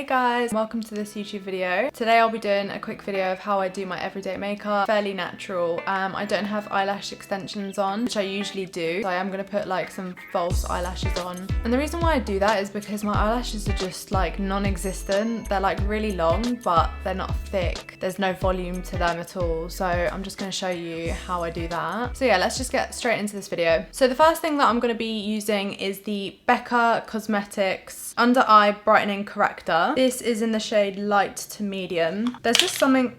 guys, welcome to this YouTube video. Today I'll be doing a quick video of how I do my everyday makeup, fairly natural. I don't have eyelash extensions on, which I usually do, so I am going to put like some false eyelashes on. And the reason why I do that is because my eyelashes are just like non-existent. They're like really long, but they're not thick. There's no volume to them at all, so I'm just going to show you how I do that. So yeah, let's just get straight into this video. So the first thing that I'm going to be using is the Becca Cosmetics Under Eye Brightening Corrector. This is in the shade light to medium. There's just something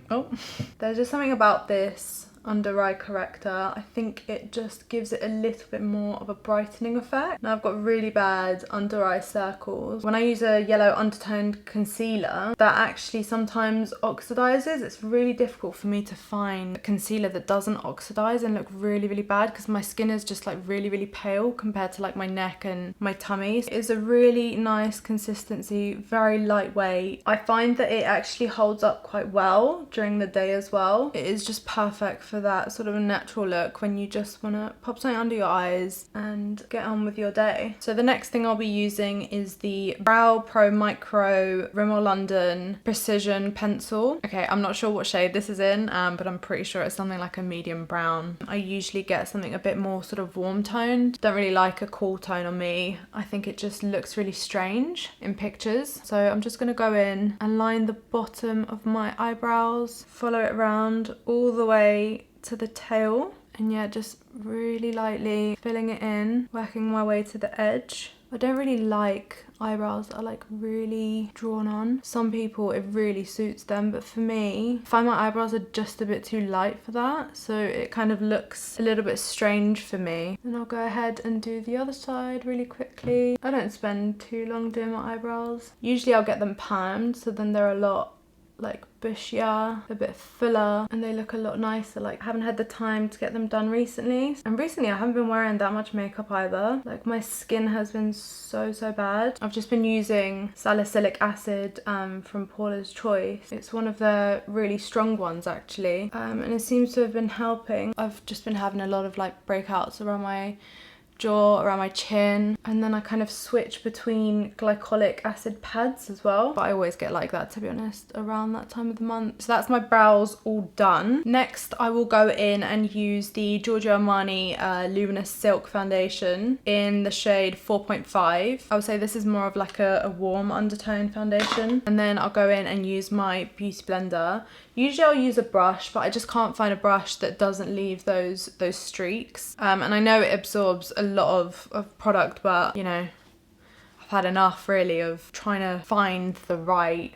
about this under eye corrector. I think it just gives it a little bit more of a brightening effect. Now I've got really bad under eye circles. When I use a yellow undertoned concealer, that actually sometimes oxidizes. It's really difficult for me to find a concealer that doesn't oxidize and look really, really bad because my skin is just like really, really pale compared to like my neck and my tummy. It is a really nice consistency, very lightweight. I find that it actually holds up quite well during the day as well. It is just perfect for that sort of a natural look when you just want to pop something under your eyes and get on with your day. So the next thing I'll be using is the Brow Pro Micro Rimmel London Precision Pencil. Okay, I'm not sure what shade this is in, but I'm pretty sure it's something like a medium brown. I usually get something a bit more sort of warm toned. Don't really like a cool tone on me. I think it just looks really strange in pictures. So I'm just going to go in and line the bottom of my eyebrows, follow it around all the way to the tail, and yeah, just really lightly filling it in, working my way to the edge. I don't really like eyebrows that are like really drawn on. Some people it really suits them, but for me, I find my eyebrows are just a bit too light for that, so it kind of looks a little bit strange for me. And I'll go ahead and do the other side really quickly. I don't spend too long doing my eyebrows. Usually I'll get them permed, so then they're a lot like bushier, a bit fuller, and they look a lot nicer. Like I haven't had the time to get them done recently, and recently I haven't been wearing that much makeup either. Like my skin has been so bad. I've just been using salicylic acid from Paula's Choice. It's one of the really strong ones actually, and it seems to have been helping. I've just been having a lot of like breakouts around my jaw, around my chin, and then I kind of switch between glycolic acid pads as well, but I always get like that, to be honest, around that time of the month. So that's my brows all done. Next I will go in and use the Giorgio Armani Luminous Silk Foundation in the shade 4.5. I would say this is more of like a warm undertone foundation, and then I'll go in and use my beauty blender. Usually I'll use a brush, but I just can't find a brush that doesn't leave those streaks, and I know it absorbs a lot of product, but you know, I've had enough really of trying to find the right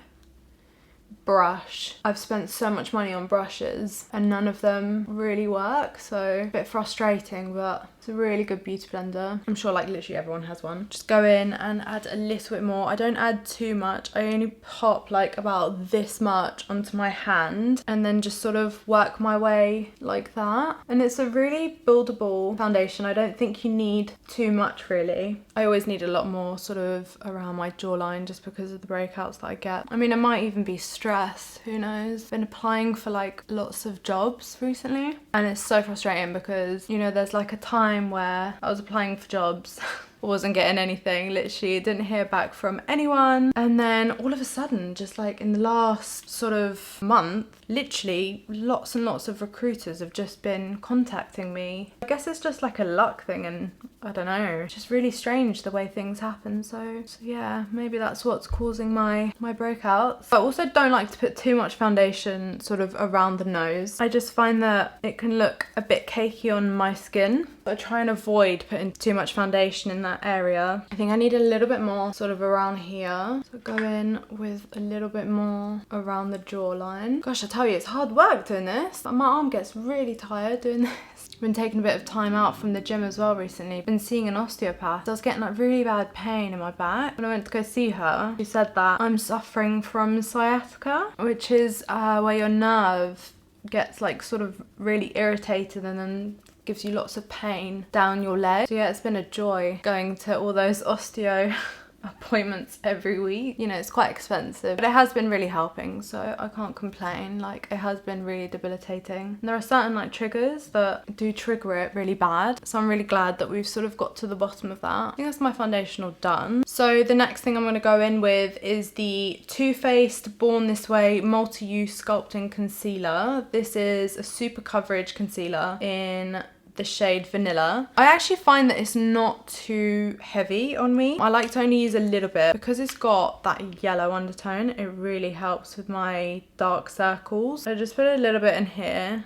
brush. I've spent so much money on brushes and none of them really work, so a bit frustrating, but it's a really good beauty blender. I'm sure like literally everyone has one. Just go in and add a little bit more. I don't add too much. I only pop like about this much onto my hand and then just sort of work my way like that. And it's a really buildable foundation. I don't think you need too much really. I always need a lot more sort of around my jawline just because of the breakouts that I get. I mean, it might even be stress, who knows. Been applying for like lots of jobs recently, and it's so frustrating because, you know, there's like a time where I was applying for jobs, wasn't getting anything, literally didn't hear back from anyone, and then all of a sudden, just like in the last sort of month, literally lots and lots of recruiters have just been contacting me. I guess it's just like a luck thing, and I don't know, it's just really strange the way things happen. So yeah, maybe that's what's causing my breakouts. I also don't like to put too much foundation sort of around the nose. I just find that it can look a bit cakey on my skin. I try and avoid putting too much foundation in that area. I think I need a little bit more sort of around here. So go in with a little bit more around the jawline. Gosh, I tell you, it's hard work doing this. My arm gets really tired doing this. Been taking a bit of time out from the gym as well recently. Been seeing an osteopath. I was getting like really bad pain in my back. When I went to go see her, she said that I'm suffering from sciatica, which is where your nerve gets like sort of really irritated and then gives you lots of pain down your leg. So yeah, it's been a joy going to all those osteo appointments every week. You know, it's quite expensive, but it has been really helping, so I can't complain. Like, it has been really debilitating. And there are certain like triggers that do trigger it really bad, so I'm really glad that we've sort of got to the bottom of that. I think that's my foundation all done. So the next thing I'm going to go in with is the Too Faced Born This Way Multi-Use Sculpting Concealer. This is a super coverage concealer in the shade Vanilla. I actually find that it's not too heavy on me. I like to only use a little bit because it's got that yellow undertone. It really helps with my dark circles. So just put a little bit in here.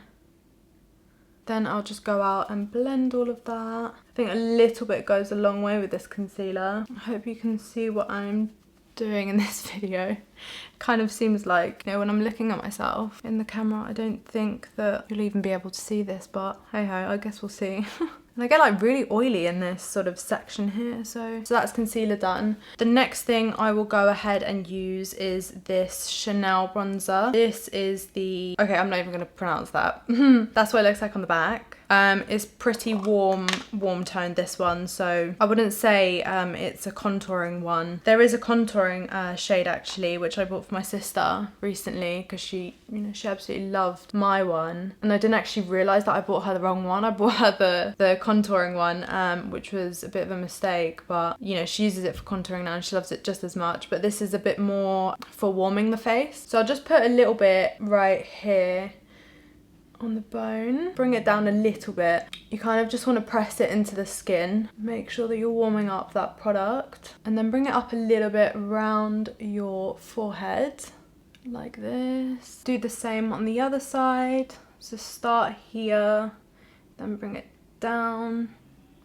Then I'll just go out and blend all of that. I think a little bit goes a long way with this concealer. I hope you can see what I'm doing in this video. Kind of seems like, you know, when I'm looking at myself in the camera, I don't think that you'll even be able to see this, but hey ho, I guess we'll see. And I get like really oily in this sort of section here, so that's concealer done. The next thing I will go ahead and use is this Chanel bronzer. This is the, okay, I'm not even gonna pronounce that. That's what it looks like on the back. It's pretty warm tone, this one, so I wouldn't say it's a contouring one. There is a contouring shade actually, which I bought for my sister recently because she, you know, she absolutely loved my one, and I didn't actually realise that I bought her the wrong one. I bought her the contouring one, which was a bit of a mistake, but you know, she uses it for contouring now and she loves it just as much, but this is a bit more for warming the face. So I'll just put a little bit right here on the bone, bring it down a little bit. You kind of just want to press it into the skin, make sure that you're warming up that product, and then bring it up a little bit around your forehead like this. Do the same on the other side. So start here, then bring it down.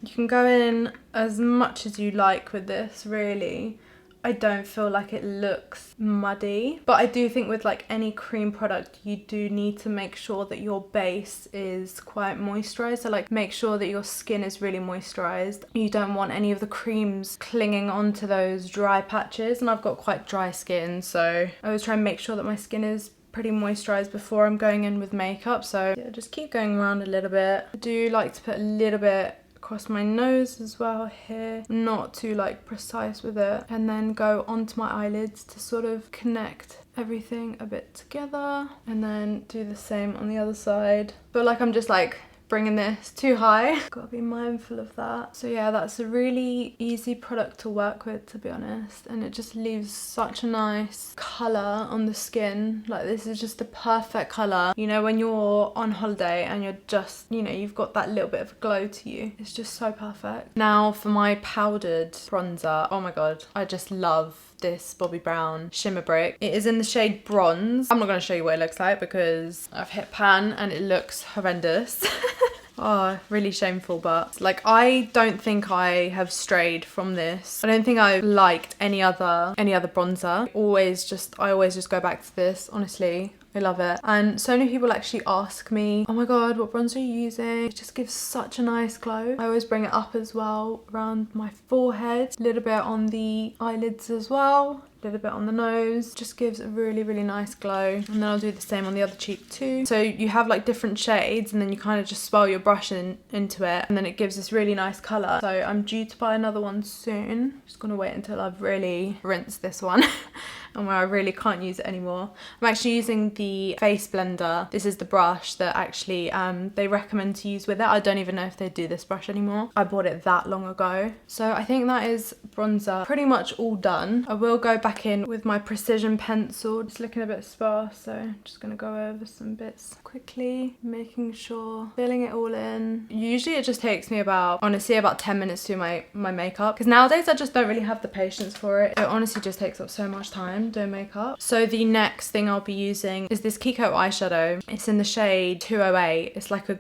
You can go in as much as you like with this, really. I don't feel like it looks muddy, but I do think with like any cream product, you do need to make sure that your base is quite moisturized. So like make sure that your skin is really moisturized. You don't want any of the creams clinging onto those dry patches, and I've got quite dry skin, so I always try and make sure that my skin is pretty moisturized before I'm going in with makeup. So yeah, just keep going around a little bit. I do like to put a little bit across my nose as well here, not too like precise with it, and then go onto my eyelids to sort of connect everything a bit together, and then do the same on the other side. Feel like I'm just like bringing this too high. Gotta be mindful of that. So yeah, that's a really easy product to work with, to be honest, and it just leaves such a nice colour on the skin. Like, this is just the perfect colour, you know, when you're on holiday and you're just, you know, you've got that little bit of glow to you. It's just so perfect. Now for my powdered bronzer, oh my god, I just love this Bobbi Brown Shimmer Brick. It is in the shade Bronze. I'm not going to show you what it looks like because I've hit pan and it looks horrendous. Oh, really shameful, but like, I don't think I have strayed from this. I don't think I've liked any other bronzer. I always just go back to this, honestly. I love it. And so many people actually ask me, oh my god, what bronzer are you using? It just gives such a nice glow. I always bring it up as well around my forehead, a little bit on the eyelids as well, a little bit on the nose. Just gives a really, really nice glow. And then I'll do the same on the other cheek too. So you have like different shades, and then you kind of just swirl your brush into it, and then it gives this really nice colour. So I'm due to buy another one soon. Just gonna wait until I've really rinsed this one and where I really can't use it anymore. I'm actually using the face blender. This is the brush that actually they recommend to use with it. I don't even know if they do this brush anymore. I bought it that long ago. So I think that is bronzer pretty much all done. I will go back in with my precision pencil. It's looking a bit sparse, so I'm just gonna go over some bits quickly, making sure, filling it all in. Usually it just takes me honestly about 10 minutes to do my makeup, because nowadays I just don't really have the patience for it. It honestly just takes up so much time doing makeup. So the next thing I'll be using is this Kiko eyeshadow. It's in the shade 208. It's like a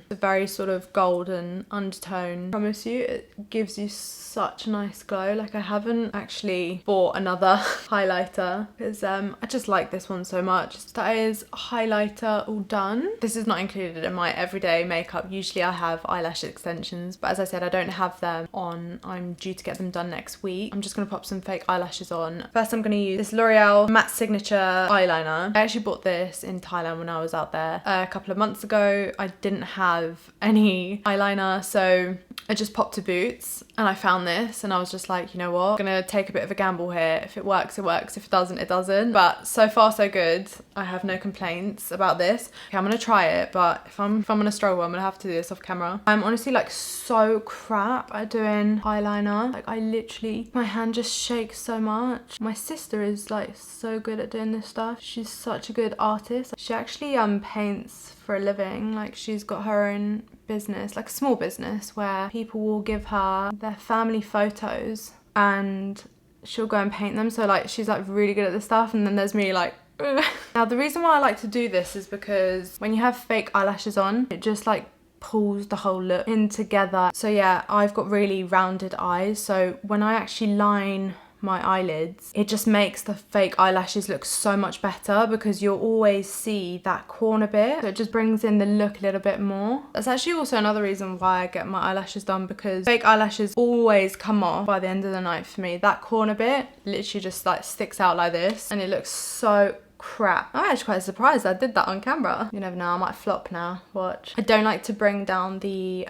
very sort of golden undertone. I promise you, it gives you such a nice glow. Like, I haven't actually bought another highlighter because I just like this one so much. That is highlighter all done. This is not included in my everyday makeup. Usually I have eyelash extensions, but as I said, I don't have them on. I'm due to get them done next week. I'm just gonna pop some fake eyelashes on. First I'm gonna use this L'Oreal Matte Signature eyeliner. I actually bought this in Thailand when I was out there a couple of months ago. I didn't have any eyeliner, so I just popped to Boots and I found this and I was just like, you know what, I'm gonna take a bit of a gamble here. If it works, it works. If it doesn't, it doesn't. But so far so good. I have no complaints about this. Okay, I'm gonna try it, but if I'm gonna struggle, I'm gonna have to do this off camera. I'm honestly like so crap at doing eyeliner. Like I literally, my hand just shakes so much. My sister is like so good at doing this stuff. She's such a good artist. She actually paints for a living. Like she's got her own business, like a small business, where people will give her their family photos and she'll go and paint them. So like she's like really good at this stuff, and then there's me like ugh. Now the reason why I like to do this is because when you have fake eyelashes on, it just like pulls the whole look in together. So yeah, I've got really rounded eyes, so when I actually line my eyelids, it just makes the fake eyelashes look so much better because you'll always see that corner bit. So it just brings in the look a little bit more. That's actually also another reason why I get my eyelashes done, because fake eyelashes always come off by the end of the night for me. That corner bit literally just like sticks out like this and it looks so crap. I'm actually quite surprised I did that on camera. You never know, I might flop now. Watch. I don't like to bring down the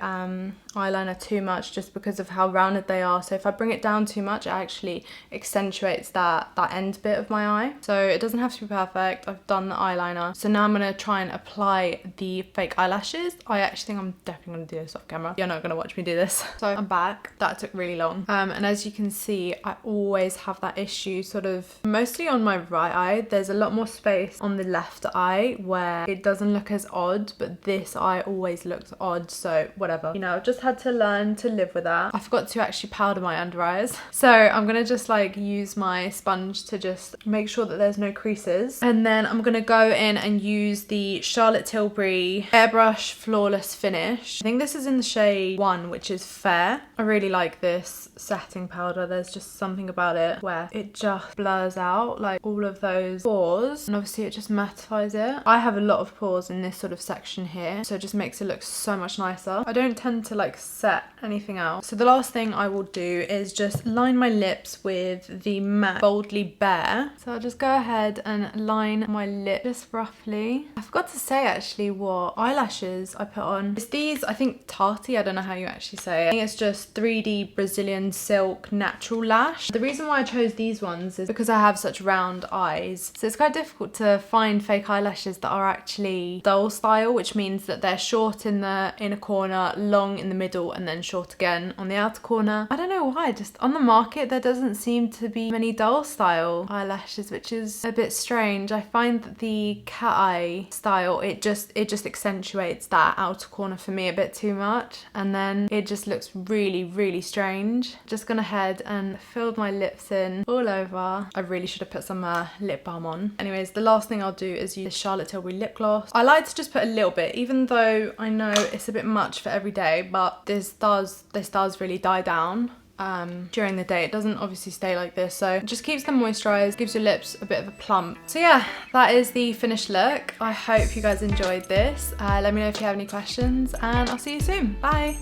eyeliner too much just because of how rounded they are. So if I bring it down too much, it actually accentuates that end bit of my eye. So it doesn't have to be perfect. I've done the eyeliner. So now I'm gonna try and apply the fake eyelashes. I actually think I'm definitely gonna do this off camera. You're not gonna watch me do this. So I'm back. That took really long. And as you can see, I always have that issue sort of mostly on my right eye. There's a lot more space on the left eye where it doesn't look as odd, but this eye always looks odd. So whatever, you know, I've just had to learn to live with that. I forgot to actually powder my under eyes, so I'm gonna just like use my sponge to just make sure that there's no creases, and then I'm gonna go in and use the Charlotte Tilbury Airbrush Flawless Finish. I think this is in the shade 1, which is Fair. I really like this setting powder. There's just something about it where it just blurs out like all of those pores, and obviously it just mattifies it. I have a lot of pores in this sort of section here, so it just makes it look so much nicer. I don't tend to like set anything else. So the last thing I will do is just line my lips with the matte Boldly Bare. So I'll just go ahead and line my lip just roughly. I forgot to say actually what eyelashes I put on. It's these, I think Tati, I don't know how you actually say it. I think it's just 3D Brazilian Silk Natural Lash. The reason why I chose these ones is because I have such round eyes. So it's quite difficult to find fake eyelashes that are actually doll style, which means that they're short in the inner corner, long in the middle, and then short again on the outer corner. I don't know why, just on the market there doesn't seem to be many doll style eyelashes, which is a bit strange. I find that the cat eye style, it just accentuates that outer corner for me a bit too much, and then it just looks really strange. Just gone ahead and filled my lips in all over. I really should have put some lip balm on. Anyways, the last thing I'll do is use Charlotte Tilbury lip gloss. I like to just put a little bit, even though I know it's a bit much for every day, but this does really die down during the day. It doesn't obviously stay like this, so it just keeps them moisturized, gives your lips a bit of a plump. So yeah, that is the finished look. I hope you guys enjoyed this. Let me know if you have any questions, and I'll see you soon. Bye.